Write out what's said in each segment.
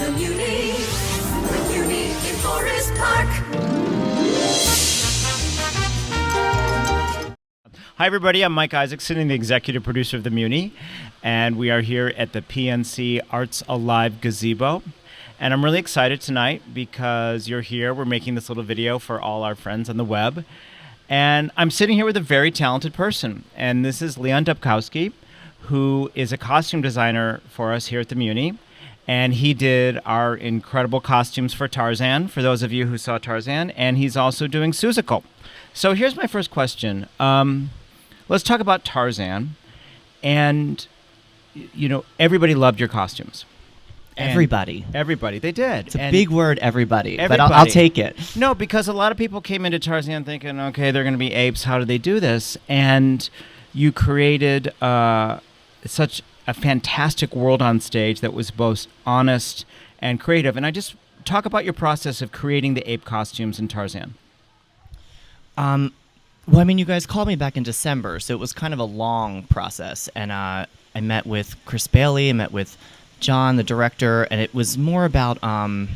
The Muny in Forest Park. Hi, everybody. I'm Mike Isaacson, the executive producer of the Muny, and we are here at the PNC Arts Alive Gazebo. And I'm really excited tonight because you're here. We're making this little video for all our friends on the web. And I'm sitting here with a very talented person, and this is Leone Dabrowski, who is a costume designer for us here at the Muny. And he did our incredible costumes for Tarzan, for those of you who saw Tarzan, and he's also doing Seussical. So here's my first question. Let's talk about Tarzan. And, you know, everybody loved your costumes. Everybody. Everybody. They did. It's a big word, everybody. But Everybody. I'll take it. No, because a lot of people came into Tarzan thinking, okay, they're going to be apes. How do they do this? And you created such a fantastic world on stage that was both honest and creative. And I just talk about your process of creating the ape costumes in Tarzan. Well, I mean, you guys called me back in December, so it was kind of a long process. And I met with Chris Bailey, I met with John, the director, and it was more about, I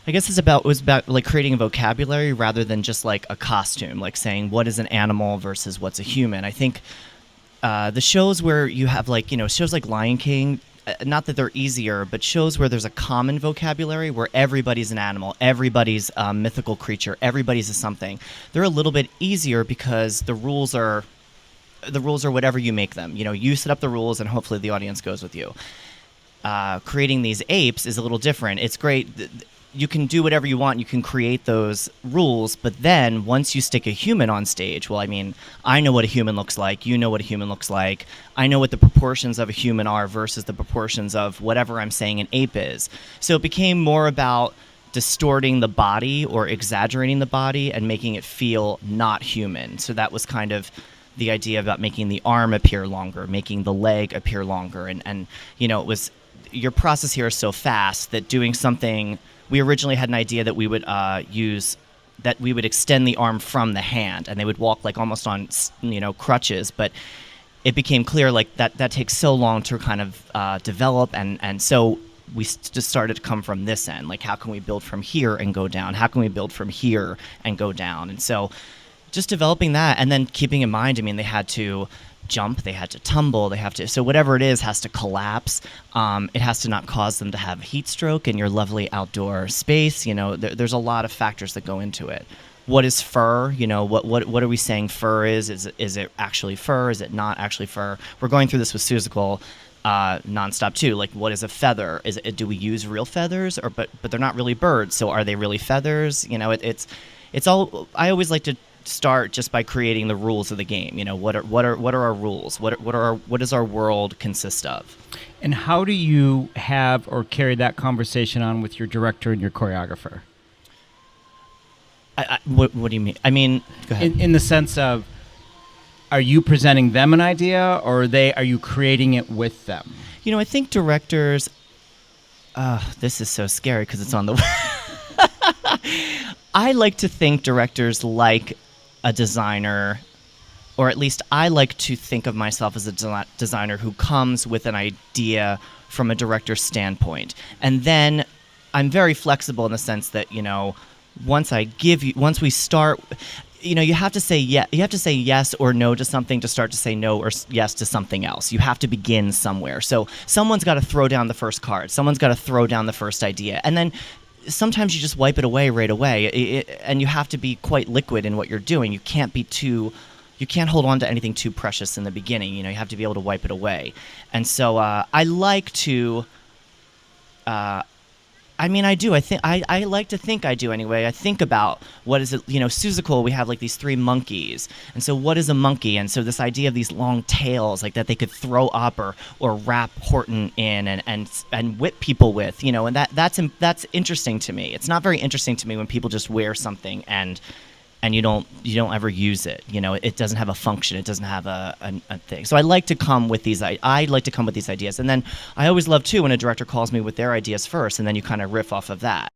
guess it was about like creating a vocabulary rather than just like a costume, like saying what is an animal versus what's a human. I think the shows where you have like, you know, shows like Lion King, not that they're easier, but shows where there's a common vocabulary where everybody's an animal, everybody's a mythical creature, everybody's a something. They're a little bit easier because the rules are whatever you make them. You know, you set up the rules and hopefully the audience goes with you. Creating these apes is a little different. It's great. You can do whatever you want. You can create those rules, but then once you stick a human on stage, well, I mean, I know what a human looks like. You know what a human looks like. I know what the proportions of a human are versus the proportions of whatever I'm saying an ape is. So it became more about distorting the body or exaggerating the body and making it feel not human. So that was kind of the idea about making the arm appear longer, making the leg appear longer. And you know, it was, your process here is so fast that doing something, we originally had an idea that we would we would extend the arm from the hand and they would walk like almost on, you know, crutches, but it became clear like that takes so long to kind of develop, and so we just started to come from this end, like how can we build from here and go down, how can we build from here and go down. And so just developing that, and then keeping in mind, I mean, they had to jump, they had to tumble, they have to, so whatever it is has to collapse. It has to not cause them to have heat stroke in your lovely outdoor space. You know, there's a lot of factors that go into it. What is fur? You know, what are we saying fur is? Is it actually fur? Is it not actually fur? We're going through this with Seussical nonstop too. Like, what is a feather? Do we use real feathers, or but they're not really birds, so are they really feathers? You know, it's all. I always like to start just by creating the rules of the game. You know, what are our rules? What does our world consist of? And how do you have or carry that conversation on with your director and your choreographer? What do you mean? I mean, go ahead. In the sense of, are you presenting them an idea, or are you creating it with them? You know, I think directors. This is so scary because it's on the. I like to think directors like a designer, or at least I like to think of myself as a designer who comes with an idea from a director's standpoint. And then I'm very flexible in the sense that, you know, once we start, you know, you have to say yes or no to something to start to say no or yes to something else. You have to begin somewhere. So someone's got to throw down the first card. Someone's got to throw down the first idea. And then sometimes you just wipe it away right away, and you have to be quite liquid in what you're doing. You can't hold on to anything too precious in the beginning. You know, you have to be able to wipe it away. And so I like to. I mean, I do. I like to think I do anyway. I think about what is it, you know, Seussical, we have like these three monkeys. And so what is a monkey? And so this idea of these long tails, like that they could throw up or wrap Horton in and whip people with, you know, and that's interesting to me. It's not very interesting to me when people just wear something and you don't ever use it. You know, it doesn't have a function. It doesn't have a thing. So I like to come with these. I like to come with these ideas, and then I always love too when a director calls me with their ideas first, and then you kind of riff off of that.